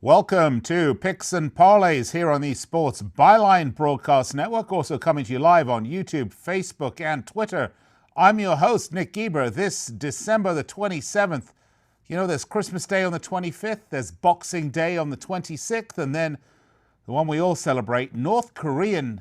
Welcome to Picks and Parlays here on the Sports Byline Broadcast Network, also coming to you live on YouTube, Facebook, and Twitter. I'm your host, Nick Geber. This December the 27th, there's Christmas Day on the 25th, there's Boxing Day on the 26th, and then the one we all celebrate, North Korean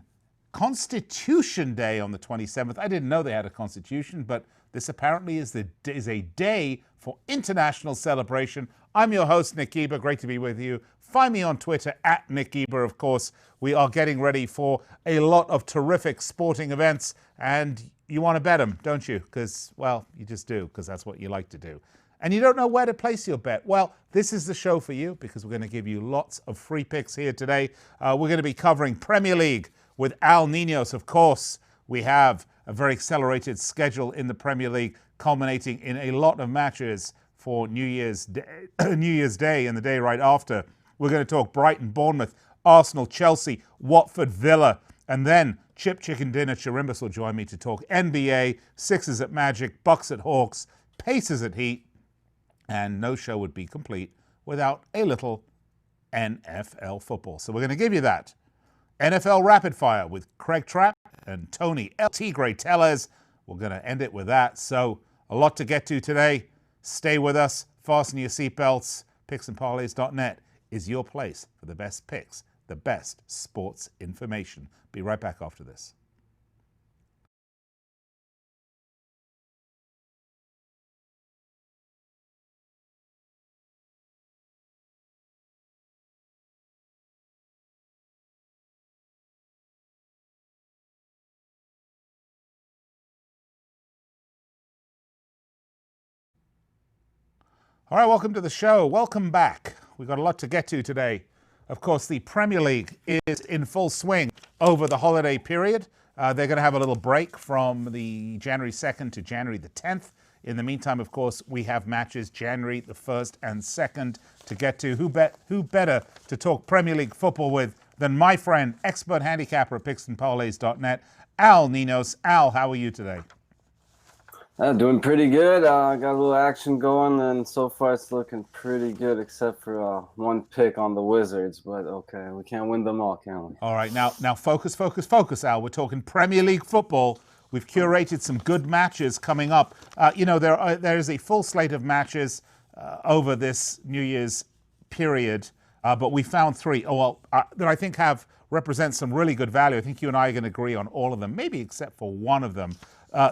Constitution Day on the 27th. I didn't know they had a constitution, but this apparently is a day for international celebration. I'm your host, Nick Geber. Great to be with you. Find me on Twitter at Nick Geber. Of course, we are getting ready for a lot of terrific sporting events, and you want to bet them, don't you? Because, well, you just do, because that's what you like to do. And you don't know where to place your bet. Well, this is the show for you, because we're going to give you lots of free picks here today. We're going to be covering Premier League with Al Ninos. Of course, we have a very accelerated schedule in the Premier League, culminating in a lot of matches for New Year's Day and the day right after. We're going to talk Brighton Bournemouth, Arsenal Chelsea, Watford Villa, and then Chicken Dinner Chirimbes will join me to talk NBA, Sixers at Magic, Bucks at Hawks, Pacers at Heat, and no show would be complete without a little NFL football. So we're going to give you that. NFL Rapid Fire with Craig Trapp and Tony El Tigre Tellez. We're going to end it with that. So a lot to get to today. Stay with us. Fasten your seatbelts. Picksandparlays.net is your place for the best picks, the best sports information. Be right back after this. All right, welcome to the show. Welcome back. We've got a lot to get to today. Of course, the Premier League is in full swing over the holiday period. They're going to have a little break from the January 2nd to January the 10th. In the meantime, of course, we have matches January the 1st and 2nd to get to. Who better to talk Premier League football with than my friend, expert handicapper at picksandparlays.net, Al Ninos. Al, how are you today? Doing pretty good. Got a little action going, and so far it's looking pretty good, except for one pick on the Wizards. But okay, we can't win them all, can we? All right, now focus, Al. We're talking Premier League football. We've curated some good matches coming up. There is a full slate of matches over this New Year's period, but we found three. That I think represent some really good value. I think you and I are going to agree on all of them, maybe except for one of them.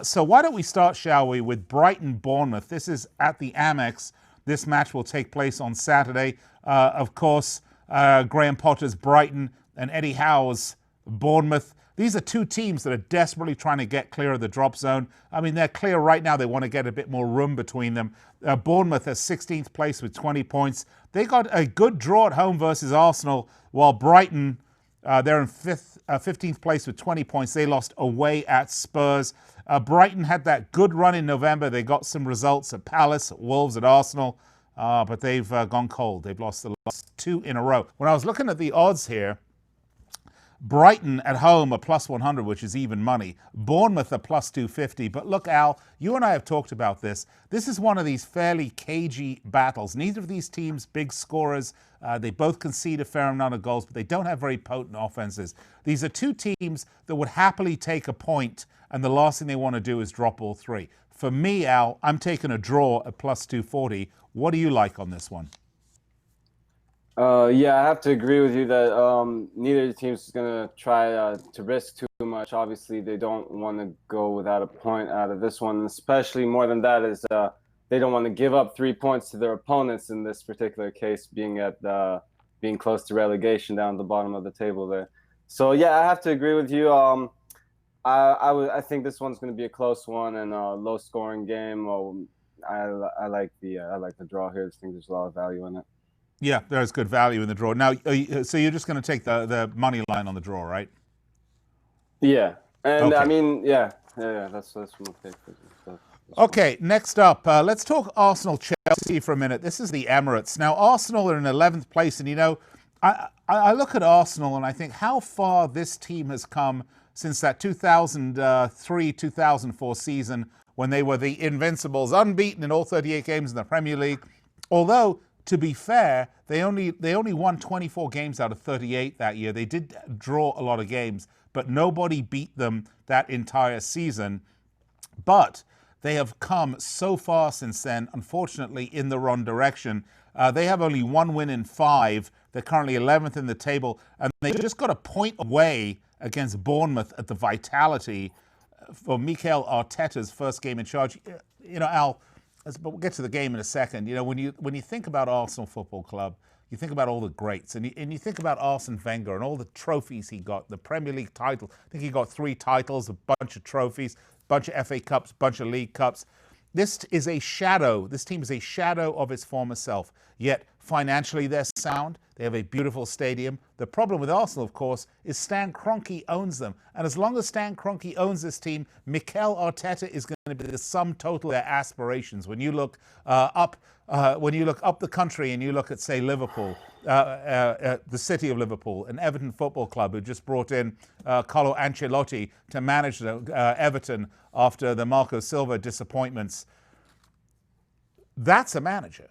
So why don't we start, shall we, with Brighton Bournemouth. This is at the Amex. This match will take place on Saturday. Of course, Graham Potter's Brighton and Eddie Howe's Bournemouth. These are two teams that are desperately trying to get clear of the drop zone. I mean, they're clear right now. They want to get a bit more room between them. Bournemouth is 16th place with 20 points. They got a good draw at home versus Arsenal, while Brighton, they're in 15th place with 20 points. They lost away at Spurs. Brighton had that good run in November. They got some results at Palace, at Wolves, at Arsenal, but they've gone cold. They've lost the last two in a row. When I was looking at the odds here, Brighton at home are plus 100, which is even money. Bournemouth are plus 250. But look, Al, you and I have talked about this. This is one of these fairly cagey battles. Neither of these teams big scorers. They both concede a fair amount of goals, but they don't have very potent offenses. These are two teams that would happily take a point, and the last thing they want to do is drop all three. For me, Al, I'm taking a draw at plus 240. What do you like on this one? Yeah, I have to agree with you that neither of the teams is going to try to risk too much. Obviously, they don't want to go without a point out of this one, especially more than that is they don't want to give up 3 points to their opponents in this particular case, being close to relegation down at the bottom of the table there. So, yeah, I have to agree with you. I think this one's going to be a close one and a low-scoring game. I like the draw here. I think there's a lot of value in it. Yeah, there's good value in the draw. Now, so you're just going to take the money line on the draw, right? Yeah, and okay. I mean, yeah, that's my pick. Okay, next up, let's talk Arsenal-Chelsea for a minute. This is the Emirates. Now, Arsenal are in 11th place, and I look at Arsenal and I think how far this team has come since that 2003-2004 season when they were the Invincibles, unbeaten in all 38 games in the Premier League. Although to be fair, they only won 24 games out of 38 that year. They did draw a lot of games, but nobody beat them that entire season. But they have come so far since then, unfortunately, in the wrong direction. They have only one win in 5. They're currently 11th in the table, and they just got a point away against Bournemouth at the Vitality for Mikel Arteta's first game in charge. Al, but we'll get to the game in a second. When you think about Arsenal Football Club, you think about all the greats, and you think about Arsene Wenger and all the trophies he got, the Premier League title. I think he got 3 titles, a bunch of trophies, a bunch of FA Cups, a bunch of League Cups. This team is a shadow of its former self. Yet financially they're sound. They have a beautiful stadium. The problem with Arsenal, of course, is Stan Kroenke owns them. And as long as Stan Kroenke owns this team, Mikel Arteta is going to be the sum total of their aspirations. When you look up the country and you look at, say, Liverpool, the city of Liverpool, and Everton Football Club, who just brought in Carlo Ancelotti to manage Everton after the Marco Silva disappointments, that's a manager.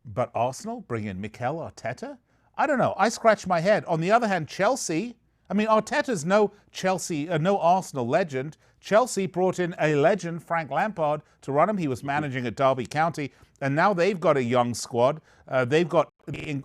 But Arsenal bring in Mikel Arteta? I don't know. I scratch my head. On the other hand, Chelsea, Arteta's no Arsenal legend. Chelsea brought in a legend, Frank Lampard, to run him. He was managing at Derby County, and now they've got a young squad. They've got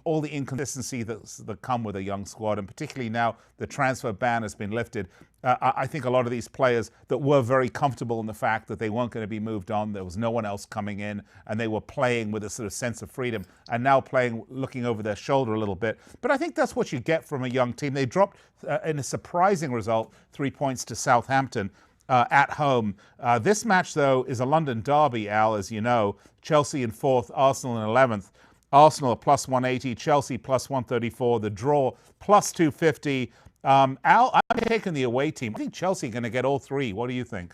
all the inconsistency that come with a young squad, and particularly now the transfer ban has been lifted. I think a lot of these players that were very comfortable in the fact that they weren't going to be moved on, there was no one else coming in, and they were playing with a sort of sense of freedom, and now playing looking over their shoulder a little bit. But I think that's what you get from a young team. They dropped, in a surprising result, 3 points to Southampton at home. This match, though, is a London derby, Al, as you know. Chelsea in 4th, Arsenal in 11th. Arsenal at plus 180, Chelsea plus 134, the draw plus 250. Al, I'm taking the away team. I think Chelsea are going to get all 3. What do you think?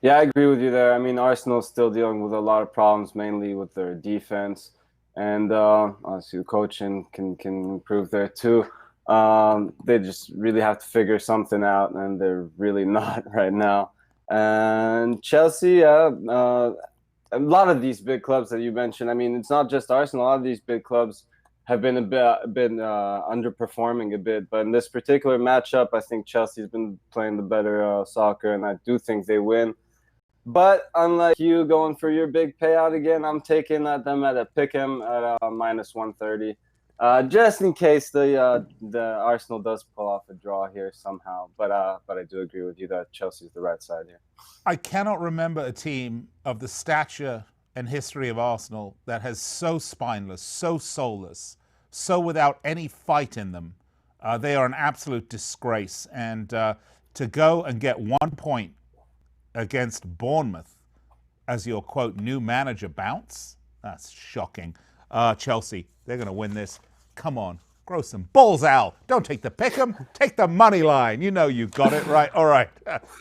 Yeah, I agree with you there. Arsenal's still dealing with a lot of problems, mainly with their defense. And obviously the coaching can improve there too. They just really have to figure something out, and they're really not right now. And Chelsea, a lot of these big clubs that you mentioned, it's not just Arsenal. A lot of these big clubs have been underperforming a bit. But in this particular matchup, I think Chelsea's been playing the better soccer, and I do think they win. But unlike you going for your big payout again, I'm taking them at a pick'em at minus 130. Just in case the Arsenal does pull off a draw here somehow. But I do agree with you that Chelsea's the right side here. I cannot remember a team of the stature and history of Arsenal that has so spineless, so soulless, so without any fight in them. They are an absolute disgrace. And to go and get 1 point against Bournemouth as your, quote, new manager bounce, that's shocking. Chelsea, they're going to win this. Come on, grow some balls, Al. Don't take the pick'em, take the money line. You know you got it right. All right,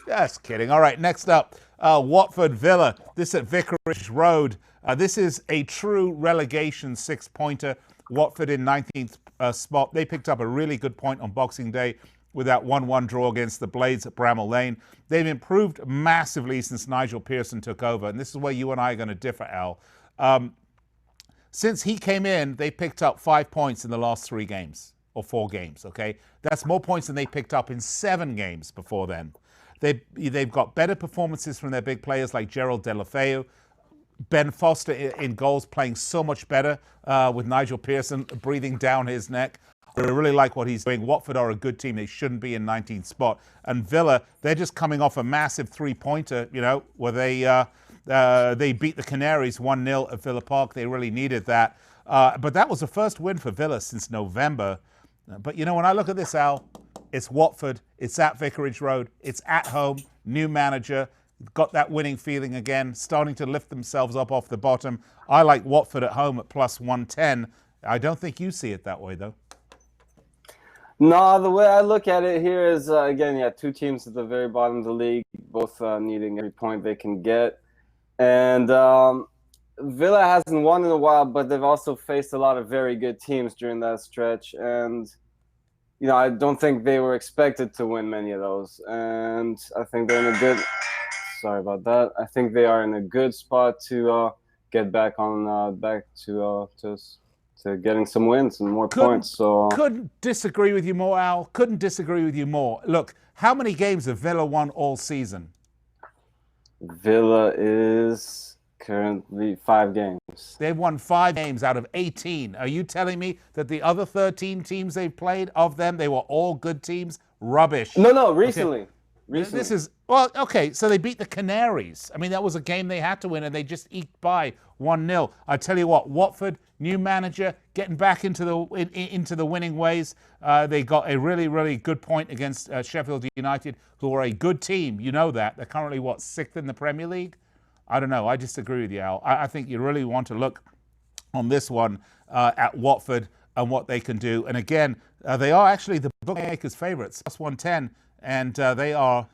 just kidding. All right, next up, Watford Villa. This at Vicarage Road. This is a true relegation 6-pointer. Watford in 19th spot. They picked up a really good point on Boxing Day with that 1-1 draw against the Blades at Bramall Lane. They've improved massively since Nigel Pearson took over, and this is where you and I are going to differ, Al. Since he came in, they picked up 5 points in the last 3 games, or 4 games, okay? That's more points than they picked up in 7 games before then. They've got better performances from their big players like Gerald Deulofeu. Ben Foster in goals playing so much better with Nigel Pearson breathing down his neck. I really like what he's doing. Watford are a good team. They shouldn't be in 19th spot. And Villa, they're just coming off a massive 3-pointer, where they beat the Canaries 1-0 at Villa Park. They really needed that. But that was the first win for Villa since November. But, when I look at this, Al, it's Watford. It's at Vicarage Road. It's at home. New manager. Got that winning feeling again. Starting to lift themselves up off the bottom. I like Watford at home at plus 110. I don't think you see it that way, though. No, the way I look at it here is, again, 2 teams at the very bottom of the league, both needing every point they can get. And Villa hasn't won in a while, but they've also faced a lot of very good teams during that stretch. And, I don't think they were expected to win many of those. And I think they're in a good – sorry about that. I think they are in a good spot to get back on back to getting some wins and more points. So couldn't disagree with you more, Al. Couldn't disagree with you more. Look, how many games have Villa won all season? Villa is currently 5 games. They've won 5 games out of 18. Are you telling me that the other 13 teams they've played, of them, they were all good teams? Rubbish. No, recently. Okay. Recently. This is, well, okay, so they beat the Canaries. I mean, that was a game they had to win, and they just eked by 1-0. I tell you what, Watford, new manager, getting back into the winning ways. They got a really, really good point against Sheffield United, who are a good team. You know that. They're currently, 6th in the Premier League? I don't know. I disagree with you, Al. I think you really want to look on this one at Watford and what they can do. And again, they are actually the bookmakers' favourites, plus 110. And they are,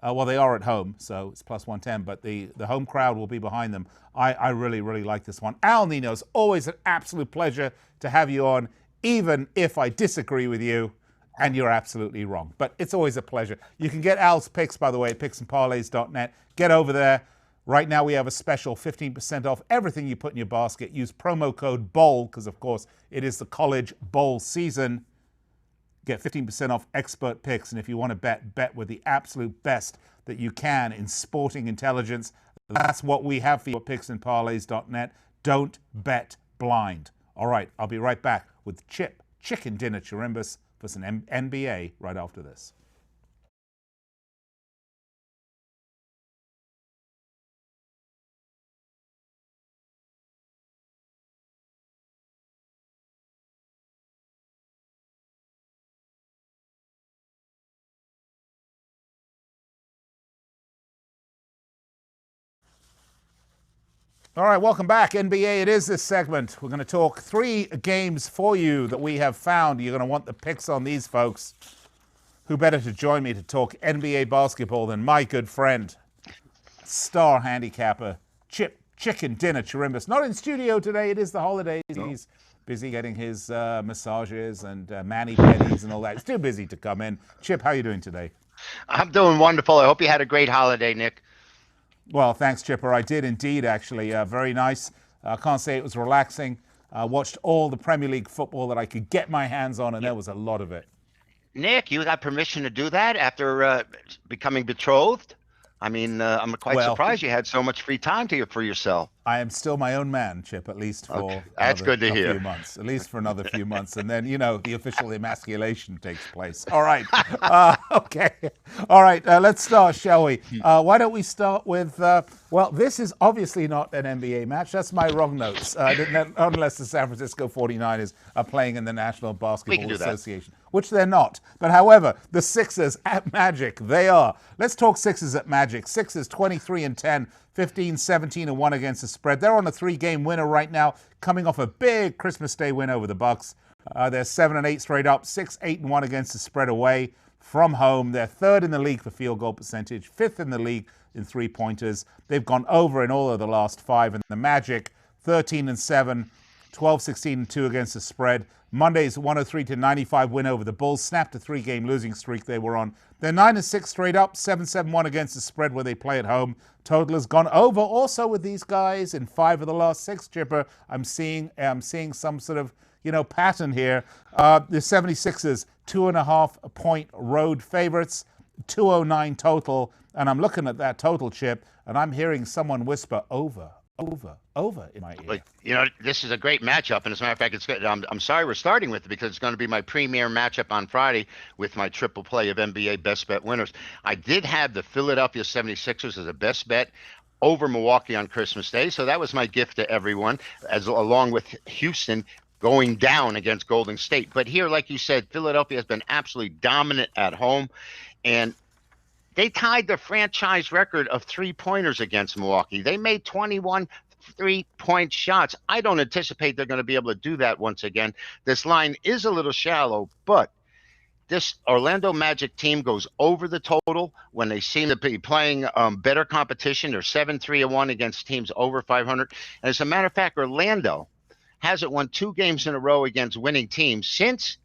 they are at home, so it's plus 110, but the home crowd will be behind them. I really, really like this one. Al Ninos, always an absolute pleasure to have you on, even if I disagree with you and you're absolutely wrong. But it's always a pleasure. You can get Al's picks, by the way, at picksandparlays.net. Get over there. Right now we have a special 15% off everything you put in your basket. Use promo code BOWL, because of course it is the college bowl season. Get 15% off expert picks, and if you want to bet with the absolute best that you can in sporting intelligence. That's what we have for you at picksandparlays.net. Don't bet blind. All right, I'll be right back with Chip Chicken Dinner Chirimbes for some NBA right after this. All right, welcome back. NBA, it is this segment. We're going to talk 3 games for you that we have found. You're going to want the picks on these folks. Who better to join me to talk NBA basketball than my good friend, star handicapper, Chip Chicken Dinner Chirimbes. Not in studio today. It is the holidays. No. He's busy getting his massages and mani-pedis and all that. He's too busy to come in. Chip, how are you doing today? I'm doing wonderful. I hope you had a great holiday, Nick. Well, thanks, Chipper. I did indeed, actually. Very nice. I can't say it was relaxing. Watched all the Premier League football that I could get my hands on, and there was a lot of it. Nick, you got permission to do that after becoming betrothed? I mean, I'm quite surprised you had so much free time for yourself. I am still my own man, Chip, at least for That's good to hear. Few months. At least for another few months. And then, the official emasculation takes place. All right. Okay. All right. Let's start, shall we? Why don't we start with, this is obviously not an NBA match. That's my wrong notes. Unless the San Francisco 49ers are playing in the National Basketball Association, which they're not. But however, the Sixers at Magic, they are. Let's talk Sixers at Magic. Sixers 23-10. 15-17-1 against the spread. They're on a 3-game winner right now, coming off a big Christmas Day win over the Bucks. They're 7-8 straight up, 6-8-1 against the spread away from home. They're 3rd in the league for field goal percentage, 5th in the league in 3-pointers. They've gone over in all of the last 5. And the Magic, 13-7, 12-16-2 against the spread. Monday's 103-95 win over the Bulls snapped a 3-game losing streak they were on. They're 9-6 straight up, 7-7-1 against the spread where they play at home. Total has gone over also with these guys in 5 of the last 6, Chipper. I'm seeing some sort of, pattern here. The 76ers, 2.5-point road favorites, 209 total. And I'm looking at that total, Chip, and I'm hearing someone whisper over in my ear. But, this is a great matchup, and as a matter of fact, it's good. I'm sorry we're starting with it because it's going to be my premier matchup on Friday with my triple play of NBA best bet winners. I did have the Philadelphia 76ers as a best bet over Milwaukee on Christmas Day, so that was my gift to everyone, along with Houston going down against Golden State. But here, like you said, Philadelphia has been absolutely dominant at home, and they tied the franchise record of 3-pointers against Milwaukee. They made 21 3-point shots. I don't anticipate they're going to be able to do that once again. This line is a little shallow, but this Orlando Magic team goes over the total when they seem to be playing better competition. They're 7-3-1 against teams over 500. And as a matter of fact, Orlando hasn't won 2 games in a row against winning teams since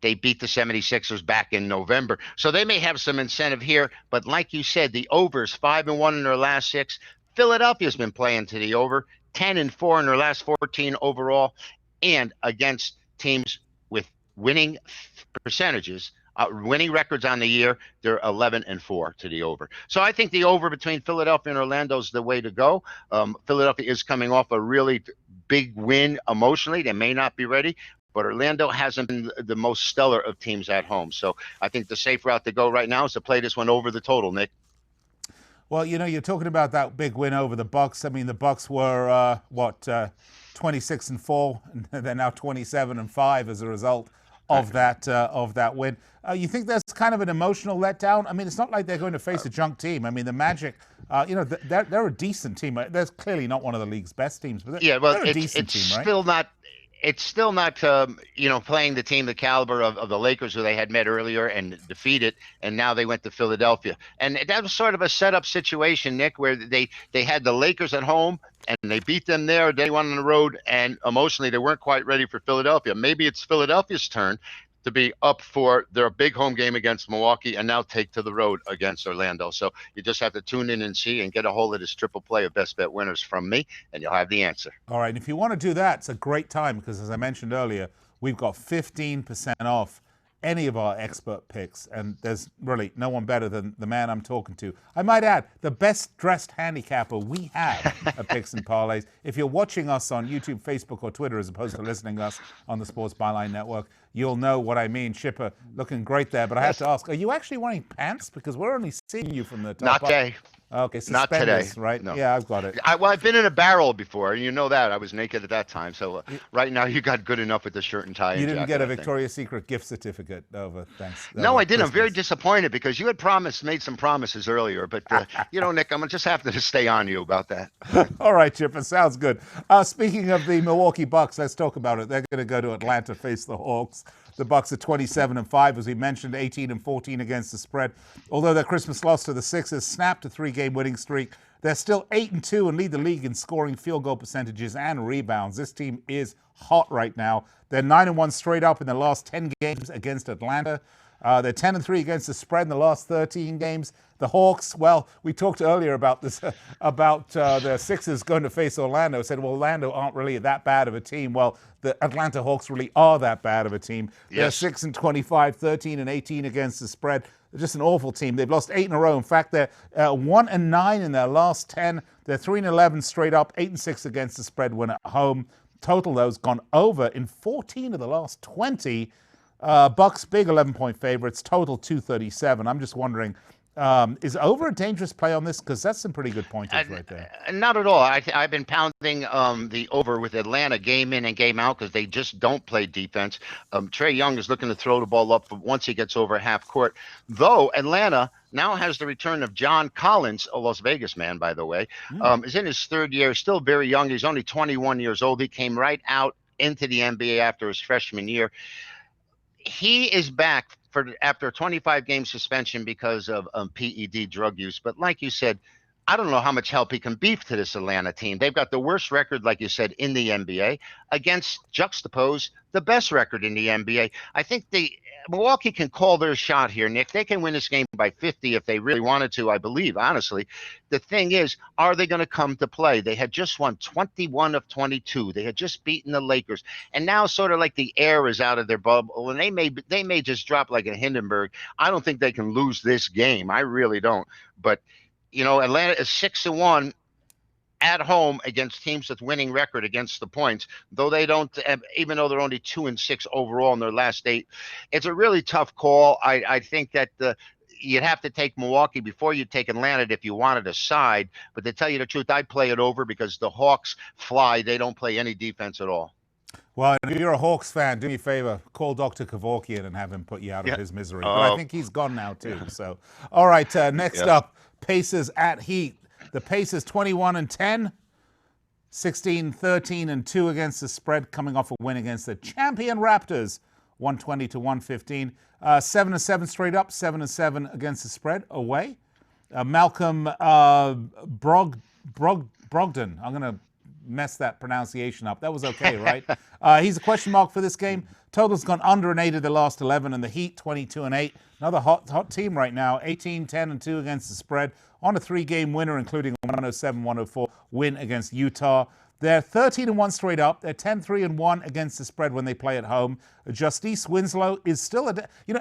they beat the 76ers back in November. So they may have some incentive here, but like you said, the overs 5-1 in their last 6, Philadelphia's been playing to the over, 10-4 in their last 14 overall, and against teams with winning percentages, winning records on the year, they're 11-4 to the over. So I think the over between Philadelphia and Orlando is the way to go. Philadelphia is coming off a really big win emotionally. They may not be ready, but Orlando hasn't been the most stellar of teams at home. So I think the safe route to go right now is to play this one over the total, Nick. Well, you're talking about that big win over the Bucks. I mean, the Bucks were 26-4, and they're now 27-5 as a result of that win. You think that's kind of an emotional letdown? I mean, it's not like they're going to face a junk team. I mean, the Magic, they're a decent team. They're clearly not one of the league's best teams, but they're a decent team, right? It's still not, playing the team the caliber of the Lakers, who they had met earlier and defeated, and now they went to Philadelphia. And that was sort of a setup situation, Nick, where they had the Lakers at home, and they beat them there day one on the road, and emotionally they weren't quite ready for Philadelphia. Maybe it's Philadelphia's turn to be up for their big home game against Milwaukee and now take to the road against Orlando. So you just have to tune in and see and get a hold of this triple play of best bet winners from me, and you'll have the answer. All right. And if you want to do that, it's a great time because, as I mentioned earlier, we've got 15% off any of our expert picks, and there's really no one better than the man I'm talking to. I might add, the best dressed handicapper we have at Picks and Parlays. If you're watching us on YouTube, Facebook, or Twitter, as opposed to listening to us on the Sports Byline Network, you'll know what I mean. Shipper, looking great there, but I have to ask, are you actually wearing pants? Because we're only seeing you from the top Not today. Okay, not today, right? No. Yeah, I've got it. I've been in a barrel before, and you know that. I was naked at that time. So right now you got good enough with the shirt and tie. You didn't get a Victoria's Secret gift certificate over, thanks. No, I didn't. I'm very disappointed because you had made some promises earlier. But, Nick, I'm just have to stay on you about that. All right, Chipper, sounds good. Speaking of the Milwaukee Bucks, let's talk about it. They're going to go to Atlanta, face the Hawks. The Bucks are 27-5, as we mentioned, 18-14 against the spread. Although their Christmas loss to the Sixers snapped a 3-game winning streak, they're still 8-2 and lead the league in scoring, field goal percentages, and rebounds. This team is hot right now. They're 9-1 straight up in their last 10 games against Atlanta. They're 10-3 against the spread in the last 13 games. The Hawks, well, we talked earlier about this, about the Sixers going to face Orlando. Said, well, Orlando aren't really that bad of a team. Well, the Atlanta Hawks really are that bad of a team. Yes. They're 6-25, 13-18 against the spread. They're just an awful team. They've lost 8 in a row. In fact, they're 1-9 in their last 10. They're 3-11 straight up, 8-6 against the spread when at home. Total, though, has gone over in 14 of the last 20. Bucks, big 11-point favorites, total 237. I'm just wondering, is over a dangerous play on this? Because that's some pretty good pointers right there. Not at all. I've been pounding the over with Atlanta game in and game out because they just don't play defense. Trae Young is looking to throw the ball up once he gets over half court. Though Atlanta now has the return of John Collins, a Las Vegas man, by the way, is in his third year, still very young. He's only 21 years old. He came right out into the NBA after his freshman year. He is back after a 25-game suspension because of PED drug use. But like you said, I don't know how much help he can be to this Atlanta team. They've got the worst record, like you said, in the NBA against juxtapose the best record in the NBA. I think Milwaukee can call their shot here, Nick. They can win this game by 50 if they really wanted to, I believe, honestly. The thing is, are they going to come to play? They had just won 21 of 22. They had just beaten the Lakers. And now sort of like the air is out of their bubble, and they may just drop like a Hindenburg. I don't think they can lose this game. I really don't. But Atlanta is 6-1 at home against teams with winning record against the points, though they don't, even though they're only 2-6 overall in their last 8. It's a really tough call. I think that you'd have to take Milwaukee before you take Atlanta if you wanted a side. But to tell you the truth, I'd play it over because the Hawks fly. They don't play any defense at all. Well, if you're a Hawks fan, do me a favor, call Dr. Kevorkian and have him put you out of his misery. But I think he's gone now too. So, all right, next up, Pacers at Heat. The Pacers 21-10, 16-13-2 against the spread, coming off a win against the champion Raptors, 120-115. 7-7 straight up, 7-7 against the spread away. Malcolm Brogdon, I'm going to messed that pronunciation up. That was okay, right? He's a question mark for this game. Total's gone under an 8 of the last 11, and the Heat 22-8. Another hot team right now, 18-10-2 against the spread, on a 3-game winner, including a 107-104 win against Utah. They're 13-1 straight up. They're 10-3-1 against the spread when they play at home. Justice Winslow is still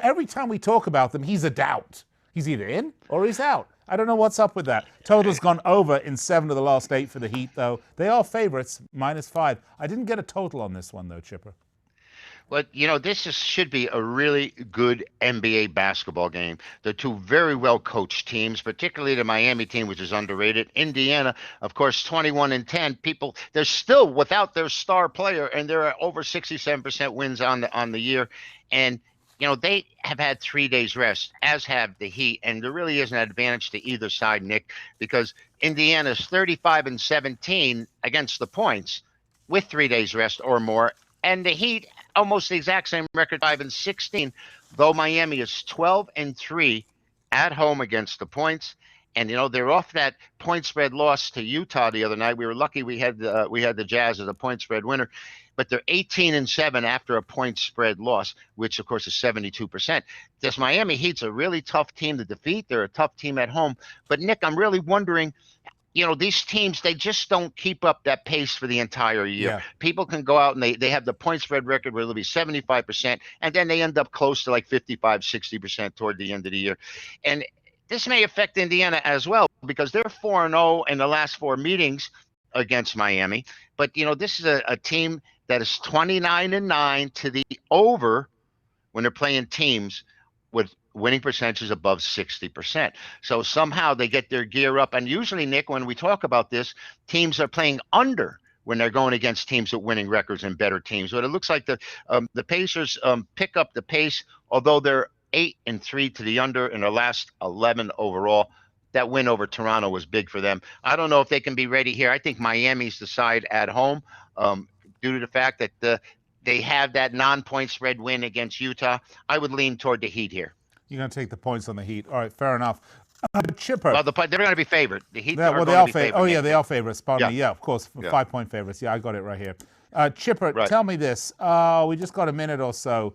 every time we talk about them, he's a doubt. He's either in or he's out. I don't know what's up with that. Total's gone over in 7 of the last 8 for the Heat, though. They are favorites, -5. I didn't get a total on this one, though, Chipper. But, this should be a really good NBA basketball game. They're two very well-coached teams, particularly the Miami team, which is underrated. Indiana, of course, 21-10. People, they're still without their star player, and they're over 67% wins on the year. And, they have had 3 days rest, as have the Heat. And there really is an advantage to either side, Nick, because Indiana's 35-17 against the points with 3 days rest or more. And the Heat, almost the exact same record, 5-16, though Miami is 12-3 at home against the points. And they're off that point spread loss to Utah the other night. We were lucky we had the Jazz as a point spread winner, but they're 18-7 after a point spread loss, which of course is 72%. This Miami Heat's a really tough team to defeat. They're a tough team at home. But Nick, I'm really wondering, these teams, they just don't keep up that pace for the entire year. Yeah. People can go out and they have the point spread record where they'll be 75%, and then they end up close to like 55, 60% toward the end of the year. And this may affect Indiana as well, because they're 4-0 in the last 4 meetings against Miami. But, this is a team that is 29-9 to the over when they're playing teams with winning percentages above 60%. So somehow they get their gear up. And usually, Nick, when we talk about this, teams are playing under when they're going against teams with winning records and better teams. But it looks like the Pacers pick up the pace, although they're 8-3 to the under in their last 11 overall. That win over Toronto was big for them. I don't know if they can be ready here. I think Miami's the side at home due to the fact that they have that non-point spread win against Utah. I would lean toward the Heat here. You're going to take the points on the Heat. All right, fair enough. Chipper. Well, they're going to be favored. The Heat they are favored. Oh, yeah, they are favorites. Pardon me. Yeah, of course, 5-point favorites. Yeah, I got it right here. Chipper, tell me this. We just got a minute or so.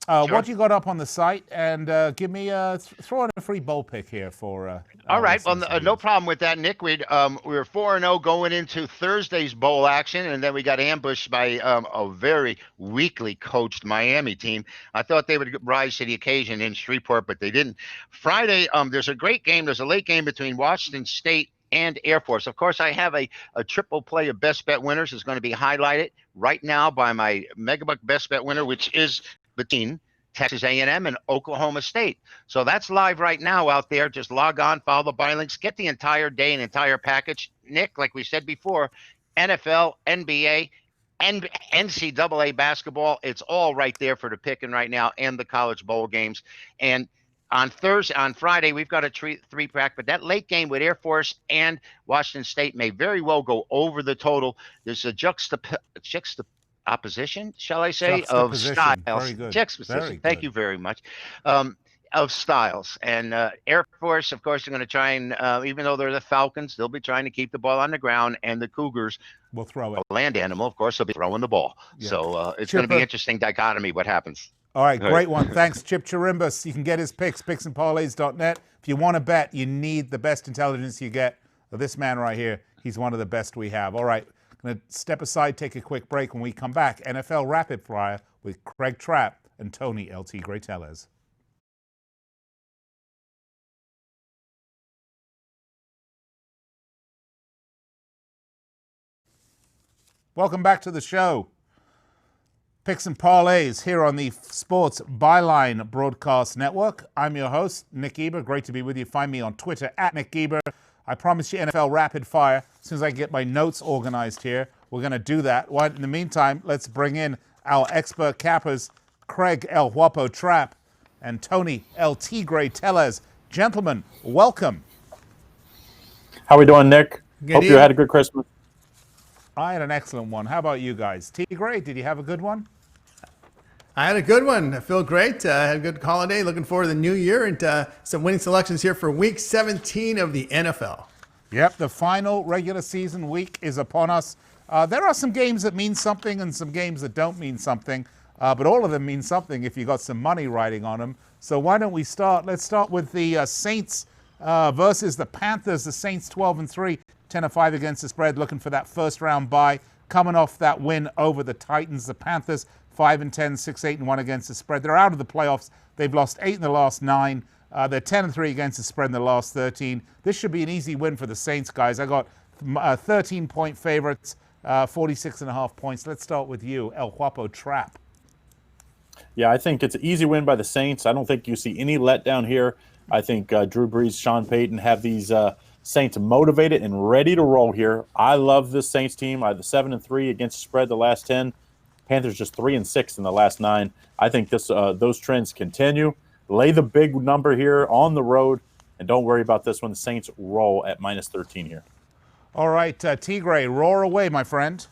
Sure. What you got up on the site, and give me throw in a free bowl pick here for. All right, well, no problem with that, Nick. We were 4-0 going into Thursday's bowl action, and then we got ambushed by a very weakly coached Miami team. I thought they would rise to the occasion in Shreveport, but they didn't. Friday, there's a great game. There's a late game between Washington State and Air Force. Of course, I have a triple play of best bet winners. Is going to be highlighted right now by my Megabuck best bet winner, which is between Texas A&M and Oklahoma State. So that's live right now out there. Just log on, follow the buy links, get the entire day and entire package. Nick, like we said before, NFL, NBA, and NCAA basketball, it's all right there for the picking right now, and the college bowl games. And on Friday, we've got a 3-pack, but that late game with Air Force and Washington State may very well go over the total. There's a opposition, shall I say, of styles. Very good. Juxtaposition. Thank you very much. Of styles. And Air Force, of course, are going to try and, even though they're the Falcons, they'll be trying to keep the ball on the ground, and the Cougars will throw it. A land animal, of course, will be throwing the ball. Yeah. So it's going to be interesting dichotomy what happens. All right, great one. Thanks, Chip Chirimbes. You can get his picks, picksandparlays.net. If you want to bet, you need the best intelligence you get. This man right here, he's one of the best we have. All right. Going to step aside, take a quick break. When we come back, NFL Rapid Fire with Craig Trapp and Tony LT Gray Tellez. Welcome back to the show. Picks and Parlays here on the Sports Byline Broadcast Network. I'm your host, Nick Geber. Great to be with you. Find me on Twitter at Nick Geber. I promise you NFL Rapid Fire. As soon as I get my notes organized here, we're going to do that. In the meantime, let's bring in our expert cappers, Craig El Huapo Trapp and Tony El Tigre Tellez. Gentlemen, welcome. How we doing, Nick? Hope you had a good Christmas. I had an excellent one. How about you guys? Tigre, did you have a good one? I had a good one. I feel great. I had a good holiday. Looking forward to the new year and some winning selections here for Week 17 of the NFL. Yep, the final regular season week is upon us. There are some games that mean something and some games that don't mean something, but all of them mean something if you got some money riding on them. So why don't we start? Let's start with the Saints versus the Panthers. The Saints 12-3, 10-5 against the spread, looking for that first round bye. Coming off that win over the Titans, the Panthers 5-10, 6-8-1 against the spread. They're out of the playoffs. They've lost 8 in the last 9. They're 10-3 against the spread in the last 13. This should be an easy win for the Saints, guys. I got 13-point favorites, 46.5 points. Let's start with you, El Guapo Trapp. Yeah, I think it's an easy win by the Saints. I don't think you see any letdown here. I think Drew Brees, Sean Payton have these Saints motivated and ready to roll here. I love this Saints team. I have the 7-3 against the spread the last 10. Panthers just 3-6 in the last 9. I think those trends continue. Lay the big number here on the road, and don't worry about this one. The Saints roll at -13 here. All right, Tigre, roar away, my friend.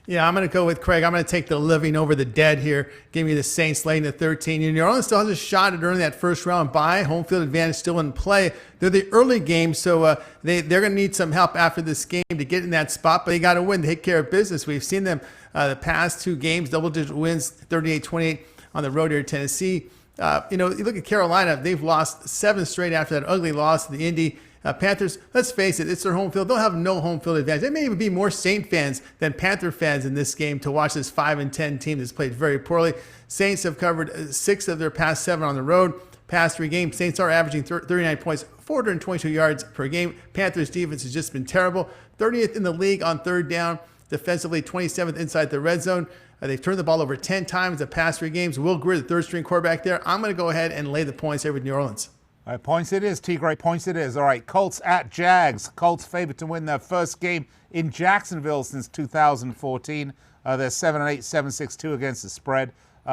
Yeah, I'm going to go with Craig. I'm going to take the living over the dead here. Give me the Saints laying the 13. New Orleans still has a shot at earning that first round bye. Home field advantage still in play. They're the early game, so they're going to need some help after this game to get in that spot, but they got to win to take care of business. We've seen them the past 2 games, double-digit wins, 38-28 on the road here at Tennessee. You look at Carolina, they've lost 7 straight after that ugly loss to the Indy. Panthers, let's face it, it's their home field. They'll have no home field advantage. There may even be more Saint fans than Panther fans in this game to watch this 5-10 team that's played very poorly. Saints have covered 6 of their past 7 on the road. Past 3 games, Saints are averaging 39 points, 422 yards per game. Panthers' defense has just been terrible. 30th in the league on third down. Defensively, 27th inside the red zone. They've turned the ball over 10 times the past 3 games. Will Greer, the third-string quarterback there. I'm going to go ahead and lay the points here with New Orleans. All right, points it is, Tigre, points it is. All right, Colts at Jags. Colts favored to win their first game in Jacksonville since 2014. They're 7-8, 7-6-2 against the spread.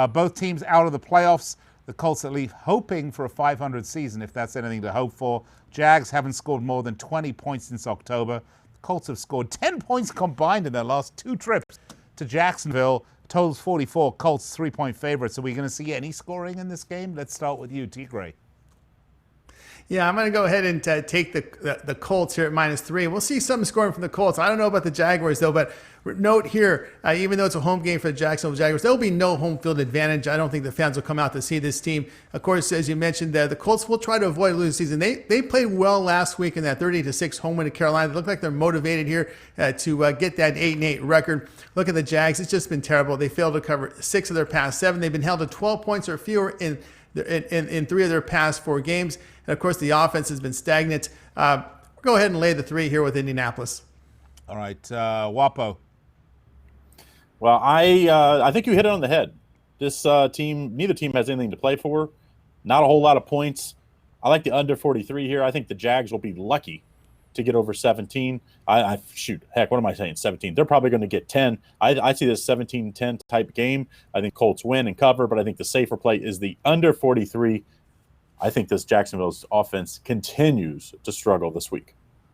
Both teams out of the playoffs. The Colts at least hoping for a 500 season, if that's anything to hope for. Jags haven't scored more than 20 points since October. The Colts have scored 10 points combined in their last 2 trips to Jacksonville. Totals 44, Colts 3-point favorites. Are we going to see any scoring in this game? Let's start with you, Tigre. Yeah, I'm going to go ahead and take the Colts here at -3. We'll see some scoring from the Colts. I don't know about the Jaguars, though, but note here, even though it's a home game for the Jacksonville Jaguars, there will be no home field advantage. I don't think the fans will come out to see this team. Of course, as you mentioned, the Colts will try to avoid losing season. They played well last week in that 38-6 home win to Carolina. They look like they're motivated here to get that 8-8 record. Look at the Jags. It's just been terrible. They failed to cover 6 of their past 7. They've been held to 12 points or fewer in 3 of their past 4 games. And, of course, the offense has been stagnant. We'll go ahead and lay the 3 here with Indianapolis. All right, Wapo. Well, I think you hit it on the head. This team, neither team has anything to play for. Not a whole lot of points. I like the under 43 here. I think the Jags will be lucky to get over 17. Heck, what am I saying? 17. They're probably going to get 10. I see this 17-10 type game. I think Colts win and cover, but I think the safer play is the under 43. I think this Jacksonville's offense continues to struggle this week.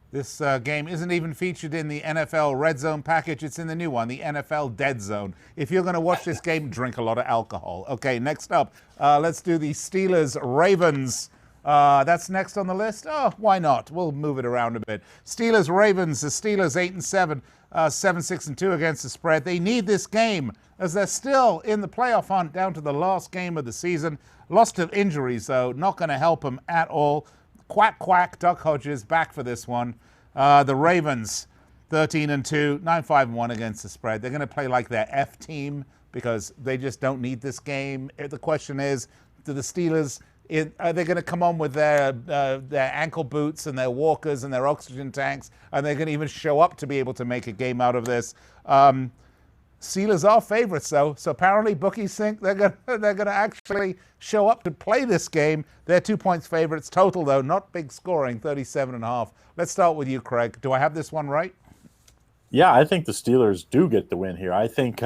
This game isn't even featured in the NFL Red Zone package. It's in the new one, the NFL Dead Zone. If you're going to watch this game, drink a lot of alcohol. Okay, next up, let's do the Steelers-Ravens. That's next on the list. Oh, why not? We'll move it around a bit. Steelers-Ravens. The Steelers 8-7, 7-6-2 against the spread. They need this game as they're still in the playoff hunt down to the last game of the season. Lots of injuries, though, not going to help them at all. Quack, quack, Duck Hodges back for this one. The Ravens, 13-2, 9-5-1 against the spread. They're going to play like their F team because they just don't need this game. The question is, do the Steelers, are they going to come on with their ankle boots and their walkers and their oxygen tanks, and they're going to even show up to be able to make a game out of this? Steelers are favorites, though, so apparently bookies think they're going to actually show up to play this game. They're 2 points favorites total, though, not big scoring, 37.5. Let's start with you, Craig. Do I have this one right? Yeah, I think the Steelers do get the win here. I think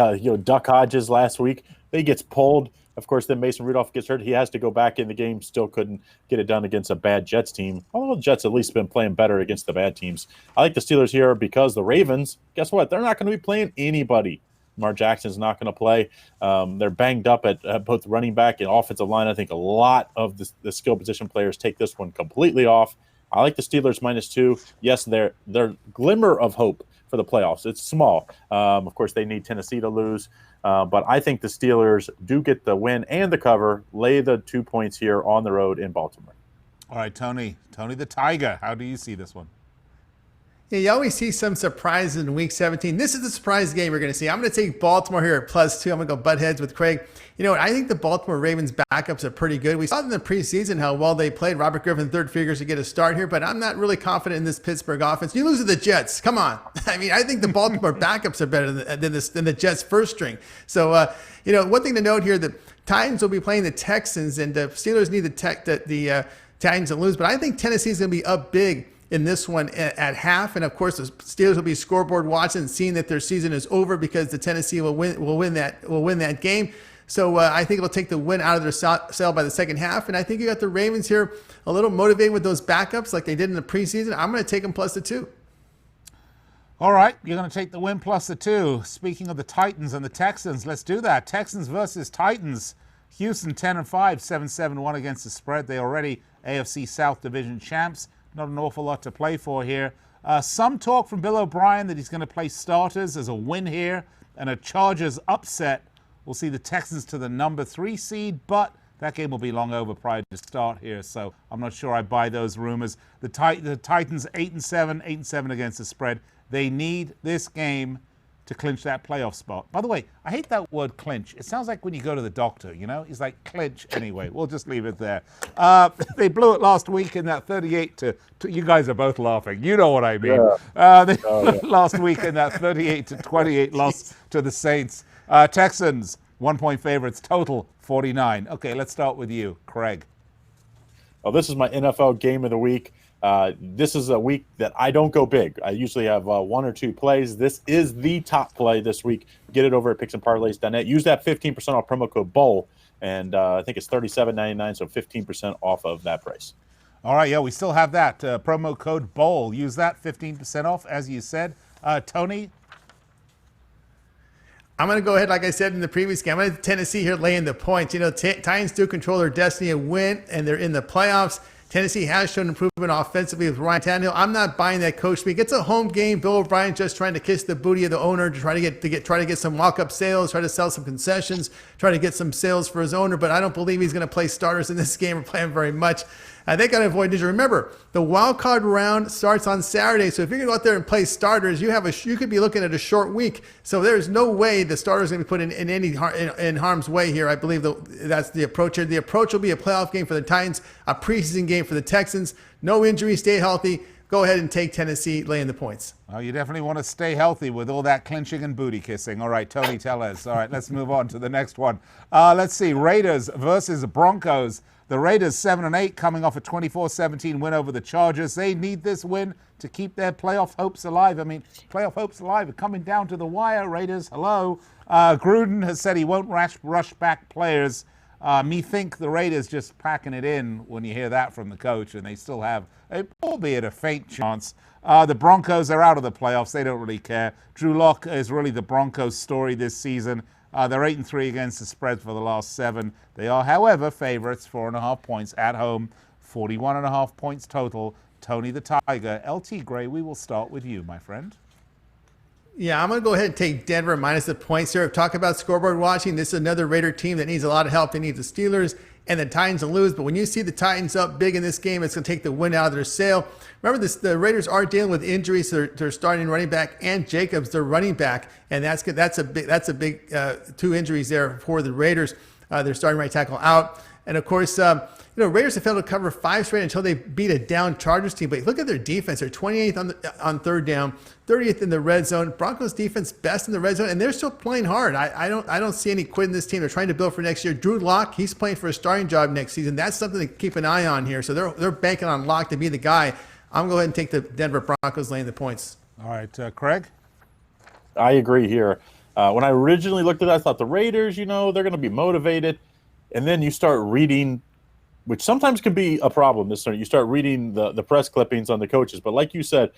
Duck Hodges last week, he gets pulled. Of course, then Mason Rudolph gets hurt. He has to go back in the game. Still couldn't get it done against a bad Jets team. Although the Jets at least been playing better against the bad teams. I like the Steelers here because the Ravens, guess what? They're not going to be playing anybody. Lamar Jackson's not going to play. They're banged up at both running back and offensive line. I think a lot of the skill position players take this one completely off. I like the Steelers -2. Yes, they're glimmer of hope for the playoffs. It's small. Of course, they need Tennessee to lose. But I think the Steelers do get the win and the cover, lay the 2 points here on the road in Baltimore. All right, Tony the Tiger, how do you see this one? Yeah, you always see some surprises in Week 17. This is the surprise game we're going to see. I'm going to take Baltimore here at +2. I'm going to go butt heads with Craig. You know what? I think the Baltimore Ravens backups are pretty good. We saw in the preseason how well they played. Robert Griffin, third figures to get a start here, but I'm not really confident in this Pittsburgh offense. You lose to the Jets. Come on. I mean, I think the Baltimore backups are better than the Jets' first string. So, one thing to note here, the Titans will be playing the Texans, and the Steelers need the Titans to lose, but I think Tennessee's going to be up big in this one at half. And of course, the Steelers will be scoreboard watching, seeing that their season is over because the Tennessee will win that game. So I think it'll take the win out of their sail by the second half. And I think you got the Ravens here a little motivated with those backups like they did in the preseason. I'm going to take them +2. All right, you're going to take the win +2. Speaking of the Titans and the Texans, let's do that. Texans versus Titans. Houston 10-5, 7-7-1 against the spread. They already AFC South Division champs. Not an awful lot to play for here. Some talk from Bill O'Brien that he's going to play starters as a win here, and a Chargers upset will see the Texans to the number 3 seed, but that game will be long over prior to start here, so I'm not sure I buy those rumors. The Titans 8-7, 8-7 against the spread. They need this game to clinch that playoff spot. By the way, I hate that word clinch. It sounds like when you go to the doctor, He's like, clinch. Anyway, we'll just leave it there. They blew it last week in that 38 to you guys are both laughing. You know what I mean. They blew it last week in that 38-28 loss to the Saints. Texans, 1-point favorites, total 49. Okay, let's start with you, Craig. Well, this is my NFL game of the week. This is a week that I don't go big. I usually have 1 or 2 plays. This is the top play this week. Get it over at picksandparlays.net. Use that 15% off promo code BOWL, and I think it's $37.99, so 15% off of that price. All right, yeah, we still have that promo code BOWL. Use that 15% off, as you said. Tony? I'm going to go ahead, like I said in the previous game. I'm going to Tennessee here laying the points. Titans do control their destiny and win, and they're in the playoffs. Tennessee has shown improvement offensively with Ryan Tannehill. I'm not buying that coach speak. It's a home game. Bill O'Brien just trying to kiss the booty of the owner to try to get some walk-up sales, try to sell some concessions, try to get some sales for his owner. But I don't believe he's going to play starters in this game or play him very much. They got to avoid injury. Remember, the wild card round starts on Saturday. So if you're going to go out there and play starters, you could be looking at a short week. So there's no way the starters are going to be put in harm's way here. I believe that's the approach here. The approach will be a playoff game for the Titans, a preseason game for the Texans. No injury, stay healthy. Go ahead and take Tennessee laying the points. Well, you definitely want to stay healthy with all that clinching and booty kissing. All right, Tony Tellez. All right, let's move on to the next one. Let's see, Raiders versus Broncos. The Raiders 7-8 coming off a 24-17 win over the Chargers. They need this win to keep their playoff hopes alive. I mean, playoff hopes alive are coming down to the wire, Raiders. Hello. Gruden has said he won't rush back players. Me think the Raiders just packing it in when you hear that from the coach, and they still have, albeit a faint chance. The Broncos are out of the playoffs. They don't really care. Drew Lock is really the Broncos story this season. They're 8-3 against the spread for the last 7. They are, however, favorites, 4.5 points at home, 41.5 points total. Tony the Tiger. LT Gray, we will start with you, my friend. Yeah, I'm going to go ahead and take Denver minus the points here. Talk about scoreboard watching. This is another Raider team that needs a lot of help. They need the Steelers and the Titans to lose. But when you see the Titans up big in this game, it's going to take the wind out of their sail. Remember, the Raiders are dealing with injuries. They're starting running back and Jacobs, their running back, and that's a big 2 injuries there for the Raiders. They're starting right tackle out, and of course, Raiders have failed to cover 5 straight until they beat a down Chargers team. But look at their defense; they're 28th on third down, 30th in the red zone. Broncos defense best in the red zone, and they're still playing hard. I don't see any quit in this team. They're trying to build for next year. Drew Lock, he's playing for a starting job next season. That's something to keep an eye on here. So they're banking on Lock to be the guy. I'm going to go ahead and take the Denver Broncos laying the points. All right, Craig? I agree here. When I originally looked at it, I thought the Raiders, they're going to be motivated. And then you start reading, which sometimes can be a problem. You start reading the press clippings on the coaches. But like you said,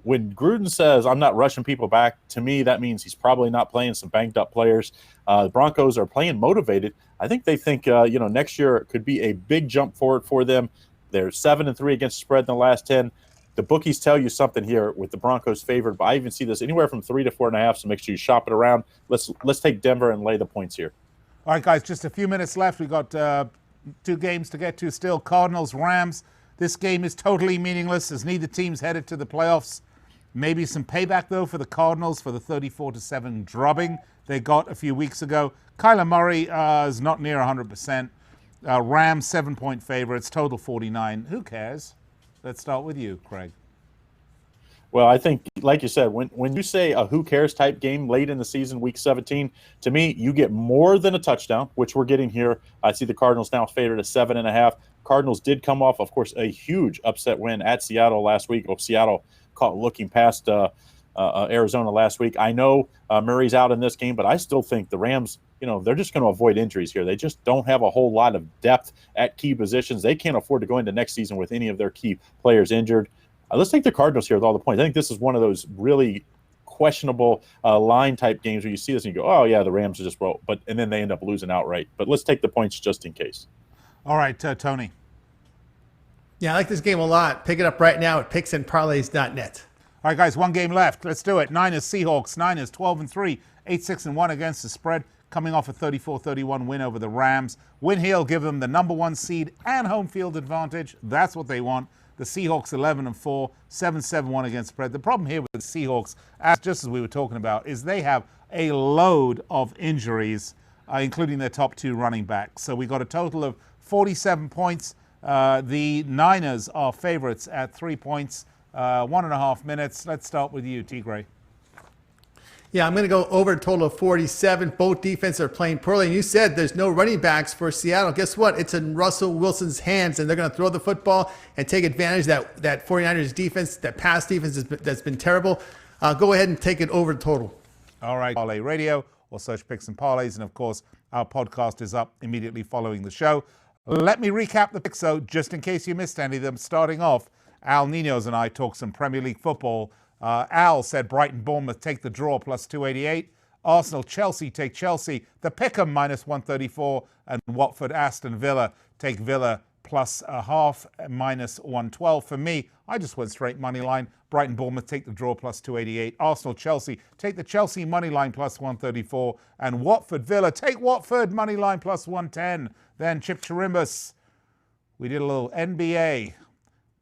when Gruden says, I'm not rushing people back, to me, that means he's probably not playing some banked up players. The Broncos are playing motivated. I think they think, next year could be a big jump forward for them. They're 7-3 against the spread in the last 10. The bookies tell you something here with the Broncos favored, but I even see this anywhere from 3 to 4.5. So make sure you shop it around. Let's take Denver and lay the points here. All right, guys, just a few minutes left. We've got 2 games to get to still. Cardinals, Rams. This game is totally meaningless as neither team's headed to the playoffs. Maybe some payback, though, for the Cardinals for the 34-7 drubbing they got a few weeks ago. Kyler Murray is not near 100%. Rams, 7-point favorites, total 49. Who cares? Let's start with you, Craig. Well, I think, like you said, when you say a who cares type game late in the season, week 17, to me, you get more than a touchdown, which we're getting here. I see the Cardinals now favored at 7.5. Cardinals did come off, of course, a huge upset win at Seattle last week. Well, Seattle caught looking past Arizona last week. I know Murray's out in this game, but I still think the Rams, they're just going to avoid injuries here. They just don't have a whole lot of depth at key positions. They can't afford to go into next season with any of their key players injured. Let's take the Cardinals here with all the points. I think this is one of those really questionable line type games where you see this and you go, oh, yeah, the Rams are just roll. And then they end up losing outright. But let's take the points just in case. All right, Tony. Yeah, I like this game a lot. Pick it up right now at picksandparlays.net. All right, guys, 1 game left. Let's do it. Niners, Seahawks. Niners 12-3, 8-6-1 against the spread, coming off a 34-31 win over the Rams. Win here will give them the number 1 seed and home field advantage. That's what they want. The Seahawks 11-4, 7-7-1 against the spread. The problem here with the Seahawks, just as we were talking about, is they have a load of injuries, including their top 2 running backs. So we got a total of 47 points. The Niners are favorites at 3 points. 1.5 minutes. Let's start with you, T. Gray. Yeah, I'm going to go over a total of 47. Both defenses are playing poorly. And you said there's no running backs for Seattle. Guess what? It's in Russell Wilson's hands, and they're going to throw the football and take advantage of that 49ers defense, that pass defense that's been terrible. Go ahead and take it over total. All right, Parlay Radio, or search Picks and Parlays. And, of course, our podcast is up immediately following the show. Let me recap the picks, though, just in case you missed any of them. Starting off, Al Ninos and I talked some Premier League football. Al said Brighton Bournemouth take the draw plus 288. Arsenal Chelsea take Chelsea. The Pick'em minus 134. And Watford Aston Villa take Villa plus a half minus 112. For me, I just went straight money line. Brighton Bournemouth take the draw plus 288. Arsenal Chelsea take the Chelsea money line plus 134. And Watford Villa take Watford money line plus 110. Then Chip Chirimbes. We did a little NBA.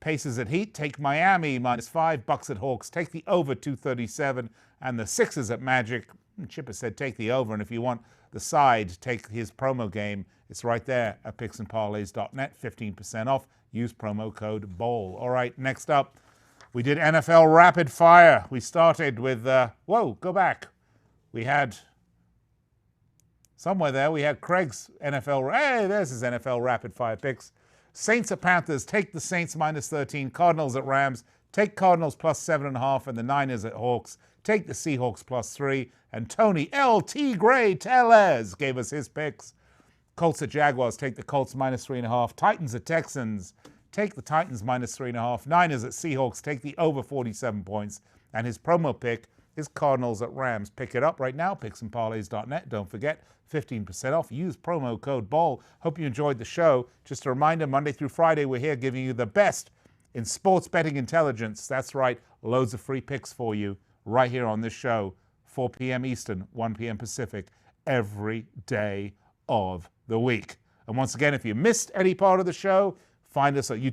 Pacers at Heat take Miami minus 5. Bucks at Hawks take the over 237. And the Sixers at Magic. Chipper said take the over. And if you want the side, take his promo game. It's right there at picksandparlays.net. 15% off. Use promo code BOWL. All right, next up, we did NFL Rapid Fire. We started with, go back. We had, somewhere there, we had Craig's NFL. Hey, there's his NFL Rapid Fire picks. Saints at Panthers, take the Saints minus 13. Cardinals at Rams, take Cardinals plus 7.5. And the Niners at Hawks, take the Seahawks plus 3. And Tony L.T. Gray Tellez gave us his picks. Colts at Jaguars, take the Colts minus 3.5. Titans at Texans, take the Titans minus 3.5. Niners at Seahawks, take the over 47 points. And his promo pick is Cardinals at Rams. Pick it up right now, picksandparlays.net. Don't forget, 15% off. Use promo code BOWL. Hope you enjoyed the show. Just a reminder, Monday through Friday, we're here giving you the best in sports betting intelligence. That's right, loads of free picks for you right here on this show, 4 p.m. Eastern, 1 p.m. Pacific, every day of the week. And once again, if you missed any part of the show, find us at YouTube.